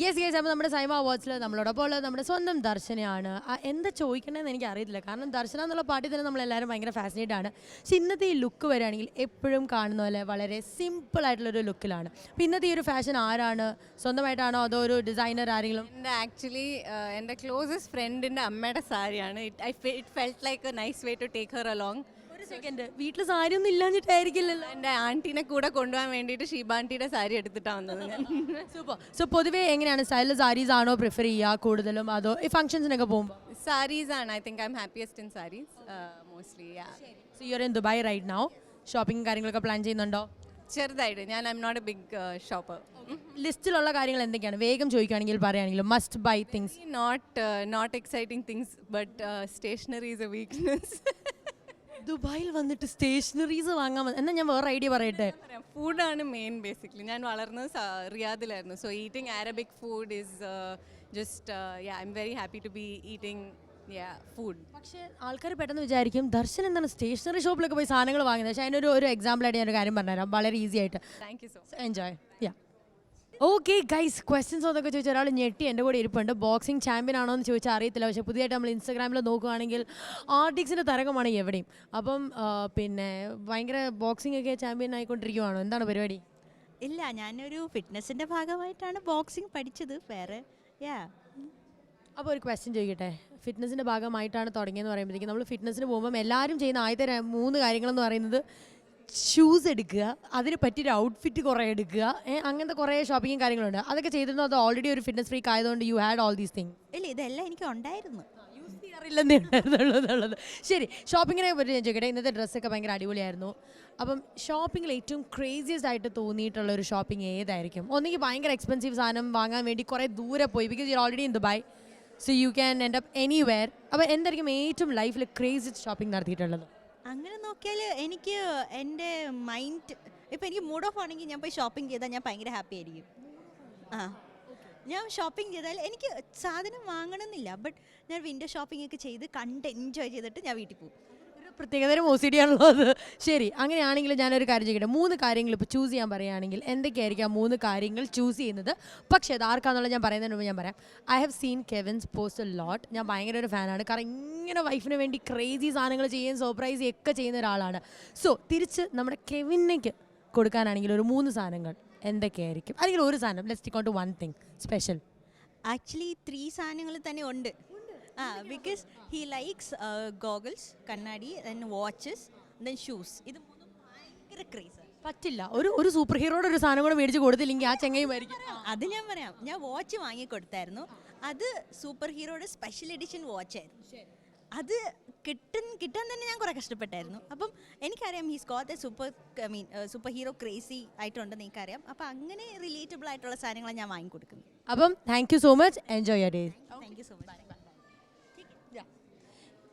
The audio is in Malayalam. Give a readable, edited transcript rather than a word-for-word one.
യെസ് യെസ് അപ്പോൾ നമ്മുടെ സൈമ അവാർഡ്സിൽ നമ്മളോടൊപ്പം ഉള്ളത് നമ്മുടെ സ്വന്തം ദർശനയാണ്. എന്താ ചോദിക്കണമെന്ന് എനിക്ക് അറിയത്തില്ല, കാരണം ദർശന എന്നുള്ള പാട്ടിൽ തന്നെ നമ്മളെല്ലാവരും ഭയങ്കര ഫാസിനേറ്റ് ആണ്. പക്ഷേ ഇന്നത്തെ ഈ ലുക്ക് വരികയാണെങ്കിൽ എപ്പോഴും കാണുന്ന പോലെ വളരെ സിമ്പിൾ ആയിട്ടുള്ളൊരു ലുക്കിലാണ്. അപ്പോൾ ഇന്നത്തെ ഈ ഒരു ഫാഷൻ ആരാണ്, സ്വന്തമായിട്ടാണോ അതോ ഒരു ഡിസൈനർ ആരെങ്കിലും? എൻ്റെ ആക്ച്വലി എൻ്റെ ക്ലോസസ്റ്റ് ഫ്രണ്ടിൻ്റെ അമ്മയുടെ സാരിയാണ്. It felt like a nice way to take her along. ഒരു സെക്കൻഡ്, വീട്ടിൽ സാരി ഒന്നും ഇല്ലാഞ്ഞിട്ടായിരിക്കില്ലല്ലോ? എൻ്റെ ആൻറ്റീനെ കൂടെ കൊണ്ടുപോകാൻ വേണ്ടിയിട്ട് ഷീബാൻറ്റിയുടെ സാരി എടുത്തിട്ടാണ് വന്നത് ഞാൻ. സൂപ്പർ. സോ പൊതുവേ എങ്ങനെയാണ് സ്റ്റൈലിൽ സാരീസ് ആണോ പ്രിഫർ ചെയ്യുക കൂടുതലും, അതോ ഈ ഫംഗ്ഷൻസിനൊക്കെ പോകുമ്പോൾ? സാരീസ് ആണ്. I think I am happiest in saris mostly. So you are in Dubai right now. Shopping കാര്യങ്ങളൊക്കെ പ്ലാൻ ചെയ്യുന്നുണ്ടോ? ചെറുതായിട്ട്. ഞാൻ I am not a big shopper. ലിസ്റ്റിലുള്ള കാര്യങ്ങൾ എന്തൊക്കെയാണ് വേഗം ചോദിക്കുകയാണെങ്കിൽ പറയുകയാണെങ്കിൽ must buy things? Not exciting things but stationery is a weakness. ദുബായിൽ വന്നിട്ട് സ്റ്റേഷനറീസ് വാങ്ങാൻ എന്നാൽ ഞാൻ വേറെ ഐഡിയ പറയട്ടെ. ഫുഡാണ് മെയിൻ ബേസിക്കലി. ഞാൻ വളർന്നത് റിയാദിലായിരുന്നു. So eating Arabic food is just I am very happy to be eating food. പക്ഷേ ആൾക്കാർ പെട്ടെന്ന് വിചാരിക്കും ദർശൻ എന്താണ് സ്റ്റേഷനറി ഷോപ്പിലൊക്കെ പോയി സാധനങ്ങൾ വാങ്ങുന്നത്. പക്ഷേ അതിനൊരു എക്സാമ്പിളായിട്ട് ഞാനൊരു കാര്യം പറഞ്ഞുതരാം, വളരെ ഈസി ആയിട്ട്. Thank you so much. Enjoy. Yeah okay guys, questions അതൊക്കെ ചോദിച്ചാൽ ഒരാൾ ഞെട്ടി എൻ്റെ കൂടെ ഇരിപ്പുണ്ട്. ബോക്സിംഗ് ചാമ്പ്യൻ ആണോ എന്ന് ചോദിച്ചാൽ അറിയത്തില്ല, പക്ഷേ പുതിയതായിട്ട് നമ്മൾ ഇൻസ്റ്റാഗ്രാമിൽ നോക്കുകയാണെങ്കിൽ ആർട്ടിക്സിൻ്റെ തരംഗമാണ് എവിടെയും. അപ്പം പിന്നെ ഭയങ്കര ബോക്സിംഗ് ഒക്കെ ചാമ്പ്യൻ ആയിക്കൊണ്ടിരിക്കുവാണോ, എന്താണ് പരിപാടി? ഇല്ല, ഞാനൊരു ഫിറ്റ്നസിൻ്റെ ഭാഗമായിട്ടാണ് ബോക്സിംഗ് പഠിച്ചത്. വേറെ അപ്പോൾ ഒരു ക്വസ്റ്റ്യൻ ചോദിക്കട്ടെ. ഫിറ്റ്നസിൻ്റെ ഭാഗമായിട്ടാണ് തുടങ്ങിയെന്ന് പറയുമ്പോഴത്തേക്കും നമ്മൾ ഫിറ്റ്നസിന് പോകുമ്പം എല്ലാവരും ചെയ്യുന്ന ആദ്യത്തെ 3 കാര്യങ്ങളെന്ന് പറയുന്നത് ഷൂസ് എടുക്കുക, അതിന് പറ്റിയൊരു ഔട്ട്ഫിറ്റ് കുറേ എടുക്കുക, അങ്ങനത്തെ കുറേ ഷോപ്പിങ്ങും കാര്യങ്ങളുണ്ട്. അതൊക്കെ ചെയ്തിരുന്നു അത് ഓൾറെഡി ഒരു ഫിറ്റ്നസ് ഫ്രീക്ക് ആയതുകൊണ്ട് you had all these thing? ഇല്ല, ഇതെല്ലാം എനിക്ക് ഉണ്ടായിരുന്നു. യൂസ് ചെയ്യാറില്ലെന്നേ ഉണ്ടായിരുന്നുള്ളത്. ശരി, ഷോപ്പിങ്ങിനെ പറ്റി ഞാൻ ചോദിക്കട്ടെ. ഇന്നത്തെ ഡ്രസ്സൊക്കെ ഭയങ്കര അടിപൊളിയായിരുന്നു. അപ്പം ഷോപ്പിങ്ങിൽ ഏറ്റവും ക്രേസിയസ്റ്റ് ആയിട്ട് തോന്നിയിട്ടുള്ള ഒരു ഷോപ്പിംഗ് ഏതായിരിക്കും? ഒന്നെങ്കിൽ ഭയങ്കര എക്സ്പെൻസീവ് സാധനം വാങ്ങാൻ വേണ്ടി കുറേ ദൂരെ പോയി, because you already in Dubai, so you can end up anywhere. അപ്പോൾ എന്തായിരിക്കും ഏറ്റവും ലൈഫിൽ ക്രേസിയസ്റ്റ് ഷോപ്പിംഗ് നടത്തിയിട്ടുള്ളത്? അങ്ങനെ നോക്കിയാൽ എനിക്ക് എൻ്റെ മൈൻഡ് ഇപ്പം എനിക്ക് മൂഡ് ഓഫ് ആണെങ്കിൽ ഞാൻ പോയി ഷോപ്പിംഗ് ചെയ്താൽ ഞാൻ ഭയങ്കര ഹാപ്പി ആയിരിക്കും. ഞാൻ ഷോപ്പിംഗ് ചെയ്താൽ എനിക്ക് സാധനം വാങ്ങണമെന്നില്ല, ബട്ട് ഞാൻ വിൻഡോ ഷോപ്പിംഗ് ഒക്കെ ചെയ്ത് കണ്ട് എൻജോയ് ചെയ്തിട്ട് ഞാൻ വീട്ടിൽ പോകും. ഒരു പ്രത്യേകതരം OCD ആണല്ലോ അത്. ശരി, അങ്ങനെയാണെങ്കിൽ ഞാനൊരു കാര്യം ചെയ്യട്ടെ. 3 കാര്യങ്ങൾ ഇപ്പോൾ ചൂസ് ചെയ്യാൻ പറയുകയാണെങ്കിൽ എന്തൊക്കെയായിരിക്കും 3 കാര്യങ്ങൾ ചൂസ് ചെയ്യുന്നത്? പക്ഷേ അത് ആർക്കാണെന്നുള്ളത് ഞാൻ പറയുന്നതിന് മുമ്പ് ഞാൻ പറയാം. I have seen Kevin's post a lot. ഞാൻ ഭയങ്കര ഒരു ഫാനാണ്, കാരണം ഇങ്ങനെ വൈഫിന് വേണ്ടി ക്രേസി സാധനങ്ങൾ ചെയ്യുകയും സർപ്രൈസ് ഒക്കെ ചെയ്യുന്ന ഒരാളാണ്. സോ തിരിച്ച് നമ്മുടെ കെവിനേക്ക് കൊടുക്കാനാണെങ്കിൽ ഒരു 3 സാധനങ്ങൾ എന്തൊക്കെയായിരിക്കും? അല്ലെങ്കിൽ ഒരു സാധനം, let's take on to one thing special. Actually 3 സാധനങ്ങൾ തന്നെ ഉണ്ട്. ബിക്കോസ് ഹി ലൈക്സ് ഗോഗിൾസ്, കണ്ണാടി, ദെൻ വാച്ചസ്, ദെൻ ഷൂസ്. ഇത് 3 ഭയങ്കര ക്രേസ്. പറ്റില്ല, ഒരു സൂപ്പർ ഹീറോയുടെ ഒരു സാധനം കൂടെ മേടിച്ച് കൊടുത്തില്ലെങ്കിൽ ആ ചെങ്ങയും ആയിരിക്കും. അത് ഞാൻ പറയാം. ഞാൻ വാച്ച് വാങ്ങിക്കൊടുത്തായിരുന്നു. അത് സൂപ്പർ ഹീറോയുടെ സ്പെഷ്യൽ എഡിഷൻ വാച്ചായിരുന്നു. അത് കിട്ടാൻ തന്നെ ഞാൻ കുറേ കഷ്ടപ്പെട്ടായിരുന്നു. അപ്പം എനിക്കറിയാം he's got a super hero crazy ആയിട്ടുണ്ടെന്ന് എനിക്കറിയാം. അപ്പം അങ്ങനെ റിലേറ്റബിൾ ആയിട്ടുള്ള സാധനങ്ങളാണ് ഞാൻ വാങ്ങിക്കൊടുക്കുന്നത്. അപ്പം thank you so much, enjoy your day. Thank you so much.